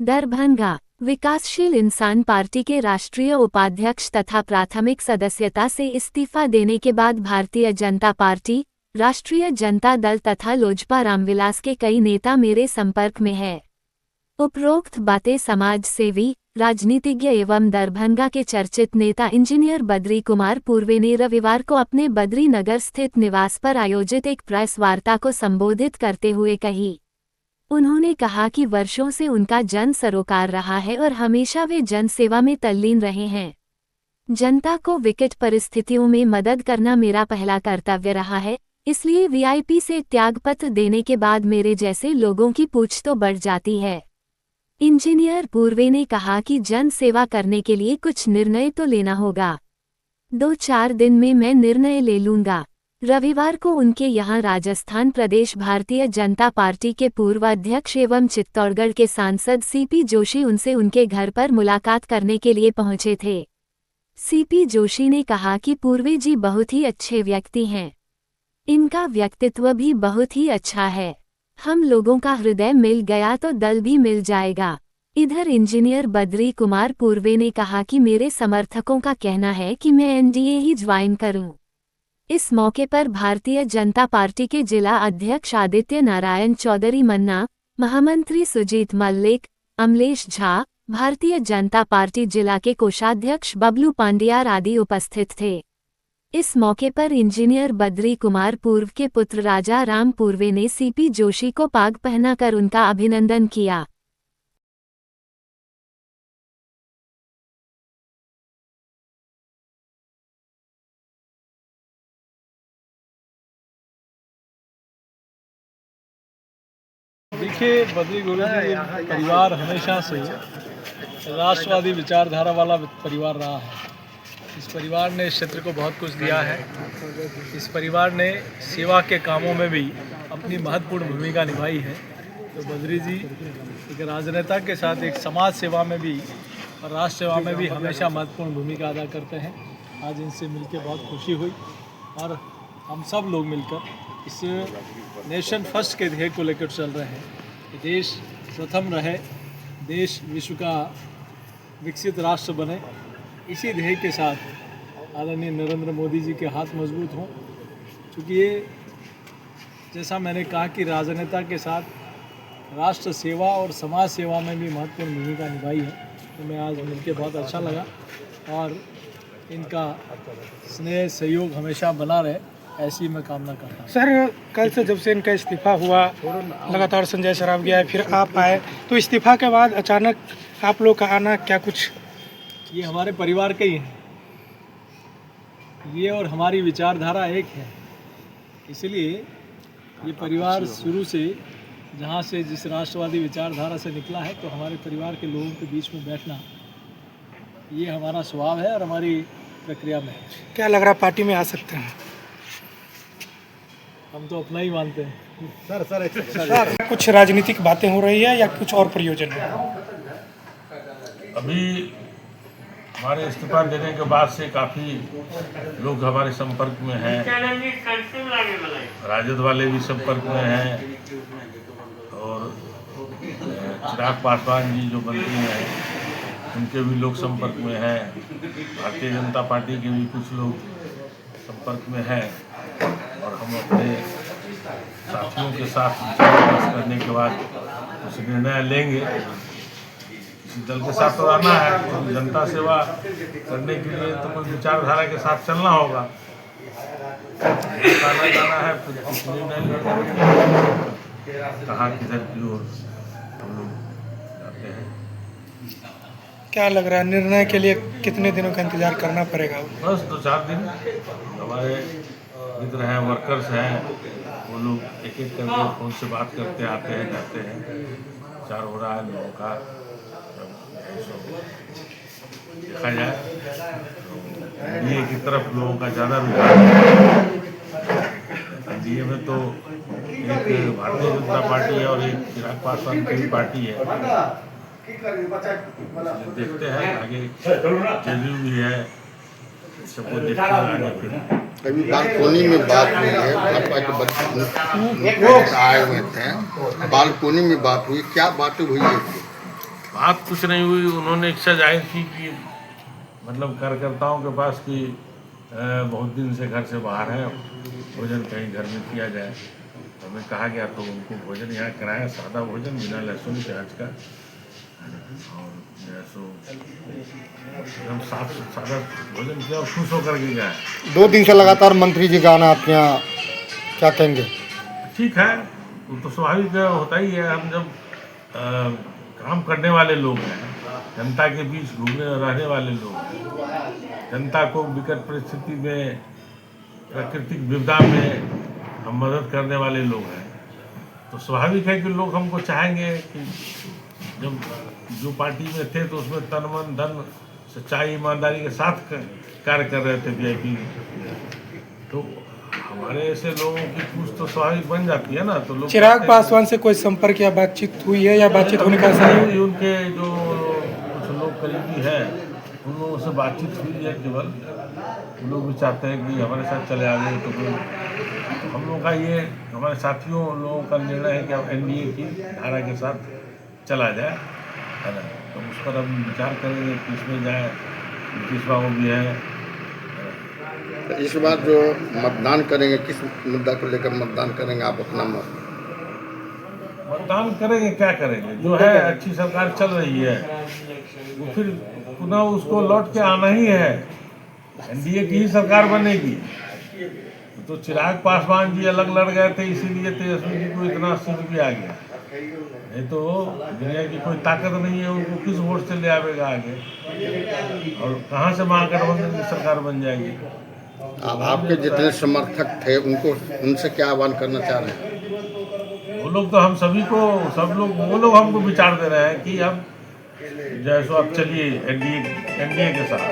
दरभंगा विकासशील इंसान पार्टी के राष्ट्रीय उपाध्यक्ष तथा प्राथमिक सदस्यता से इस्तीफा देने के बाद भारतीय जनता पार्टी, राष्ट्रीय जनता दल तथा लोजपा रामविलास के कई नेता मेरे संपर्क में है। उपरोक्त बातें समाज सेवी, राजनीतिज्ञ एवं दरभंगा के चर्चित नेता इंजीनियर बद्री कुमार पूर्वे ने रविवार को अपने बद्री नगर स्थित निवास पर आयोजित एक प्रेस वार्ता को संबोधित करते हुए कही। उन्होंने कहा कि वर्षों से उनका जन सरोकार रहा है और हमेशा वे जन सेवा में तल्लीन रहे हैं। जनता को विकट परिस्थितियों में मदद करना मेरा पहला कर्तव्य रहा है, इसलिए वीआईपी से त्यागपत्र देने के बाद मेरे जैसे लोगों की पूछ तो बढ़ जाती है। इंजीनियर पूर्वे ने कहा कि जन सेवा करने के लिए कुछ निर्णय तो लेना होगा। 2-4 दिन में मैं निर्णय ले लूंगा। रविवार को उनके यहां राजस्थान प्रदेश भारतीय जनता पार्टी के पूर्व अध्यक्ष एवं चित्तौड़गढ़ के सांसद सीपी जोशी उनसे उनके घर पर मुलाकात करने के लिए पहुंचे थे। सीपी जोशी ने कहा कि पूर्वे जी बहुत ही अच्छे व्यक्ति हैं। इनका व्यक्तित्व भी बहुत ही अच्छा है। हम लोगों का हृदय मिल गया तो दल भी मिल जाएगा। इधर इंजीनियर बद्री कुमार पूर्वे ने कहा कि मेरे समर्थकों का कहना है कि मैं एनडीए ही ज्वाइन करूं। इस मौके पर भारतीय जनता पार्टी के जिला अध्यक्ष आदित्य नारायण चौधरी मन्ना, महामंत्री सुजीत मल्लिक, अमलेश झा, भारतीय जनता पार्टी जिला के कोषाध्यक्ष बबलू पांड्यार आदि उपस्थित थे। इस मौके पर इंजीनियर बद्री कुमार पूर्व के पुत्र राजा राम पूर्वे ने सीपी जोशी को पाग पहनाकर उनका अभिनंदन किया। देखिए, बद्री गुरुजी परिवार हमेशा से राष्ट्रवादी विचारधारा वाला परिवार रहा है। इस परिवार ने इस क्षेत्र को बहुत कुछ दिया है। इस परिवार ने सेवा के कामों में भी अपनी महत्वपूर्ण भूमिका निभाई है। तो बद्री जी एक राजनेता के साथ एक समाज सेवा में भी और राष्ट्र सेवा में भी हमेशा महत्वपूर्ण भूमिका अदा करते हैं। आज इनसे मिलकर बहुत खुशी हुई और हम सब लोग मिलकर इस नेशन फर्स्ट के ध्येय को लेकर चल रहे हैं कि देश प्रथम रहे, देश विश्व का विकसित राष्ट्र बने। इसी ध्येय के साथ आदरणीय नरेंद्र मोदी जी के हाथ मजबूत हों। क्योंकि ये जैसा मैंने कहा कि राजनेता के साथ राष्ट्र सेवा और समाज सेवा में भी महत्वपूर्ण भूमिका निभाई है। तो मैं आज मिलकर बहुत अच्छा लगा और इनका स्नेह सहयोग हमेशा बना रहे, ऐसी मैं कामना करता हूँ। सर, कल से जब से इनका इस्तीफा हुआ, लगातार संजय सराफ गया, फिर आप आए, तो इस्तीफा के बाद अचानक आप लोग का आना क्या कुछ? ये हमारे परिवार के ही हैं। ये और हमारी विचारधारा एक है, इसलिए ये परिवार शुरू से जहाँ से जिस राष्ट्रवादी विचारधारा से निकला है, तो हमारे परिवार के लोगों के बीच में बैठना ये हमारा स्वभाव है और हमारी प्रक्रिया में है। क्या लग रहा पार्टी में आ सकते हैं? हम तो अपना ही मानते हैं। सर, कुछ राजनीतिक बातें हो रही है या कुछ और प्रयोजन है? अभी हमारे इस्तीफा देने के बाद से काफ़ी लोग हमारे संपर्क में हैं। राजद वाले भी संपर्क में हैं और चिराग पासवान जी जो मंत्री हैं उनके भी लोग संपर्क में हैं। भारतीय जनता पार्टी के भी कुछ लोग संपर्क में हैं और हम अपने साथियों के साथ विचार विमर्श करने के बाद कुछ निर्णय लेंगे। इसी दल के साथ तो रहना है, तो जनता सेवा करने के लिए तो कोई विचारधारा के साथ चलना होगा। आना जाना है, फिर कुछ निर्णय लेंगे कहाँ किधर की ओर हम लोग जाते हैं। क्या लग रहा है निर्णय के लिए कितने दिनों का इंतजार करना पड़ेगा? बस 2-4 दिन। हमारे मित्र हैं, वर्कर्स हैं, वो लोग एक एक करके फ़ोन से बात करते आते हैं, जाते हैं। विचार हो रहा है लोगों का, देखा जाए। एनडीए की तरफ लोगों का ज़्यादा रुझान है। एनडीए में तो एक भारतीय जनता पार्टी है और एक चिराग पासवान की भी पार्टी है। देखते हैं आगे, जेडीयू भी है, सबको देखते हैं आगे। फिर कभी बालकोनी में बात हुई है, भाजपा के बच्चे आए हुए थे, बालकोनी में बात हुई, क्या बातें हुई है? बात कुछ नहीं हुई। उन्होंने इच्छा जाहिर की कि मतलब कार्यकर्ताओं के पास कि बहुत दिन से घर से बाहर है, भोजन कहीं घर में किया जाए। हमें कहा गया तो उनको भोजन यहाँ कराया, सादा भोजन बिना लहसुन प्याज का, और जो है सो एकदम सादा भोजन किया और खुश होकर के गया। 2 दिन से लगातार मंत्री जी का आना आपके यहाँ, क्या कहेंगे? ठीक है, वो तो स्वाभाविक होता ही है। हम जब काम करने वाले लोग हैं, जनता के बीच घूमने रहने वाले लोग हैं, जनता को विकट परिस्थिति में, प्राकृतिक विपदा में हम मदद करने वाले लोग हैं, तो स्वाभाविक है कि लोग हमको चाहेंगे कि जब जो पार्टी में थे तो उसमें तन मन धन सच्चाई ईमानदारी के साथ कार्य कर रहे थे वीआईपी, तो हमारे ऐसे लोगों की पूछ तो स्वाभाविक बन जाती है ना। तो लोग चिराग पासवान से कोई संपर्क या बातचीत हुई है या बातचीत होने का आसार है? उनके जो कुछ लोग करीबी हैं उन लोगों से बातचीत हुई है केवल। उन लोग भी चाहते हैं कि हमारे साथ चले आ गए, तो हम लोगों का ये, हमारे साथियों लोगों का निर्णय है कि अब एनडीए की धारा के साथ चला जाए, है ना। तो उस पर हम विचार करेंगे कि इसमें जाए, नीतीश बाबू भी है। इस बार जो मतदान करेंगे, किस मुद्दा को लेकर मतदान करेंगे आप अपना मतदान करेंगे, क्या करेंगे? जो है अच्छी सरकार चल रही है, वो फिर पुनः उसको लौट के आना ही है, एनडीए की ही सरकार बनेगी। तो चिराग पासवान जी अलग लड़ गए थे, इसीलिए तेजस्वी जी को इतना सीट भी आ गया। नहीं तो दुनिया की कोई ताकत नहीं है, उनको किस वोट से ले आवेगा आगे, और कहाँ से महागठबंधन की सरकार बन जाएगी। आपके जितने समर्थक थे उनको, उनसे क्या आह्वान करना चाह रहे हैं? वो लोग तो हम सभी को, वो लोग हमको विचार दे रहे हैं कि अब जैसो आप चलिए एनडीए के साथ।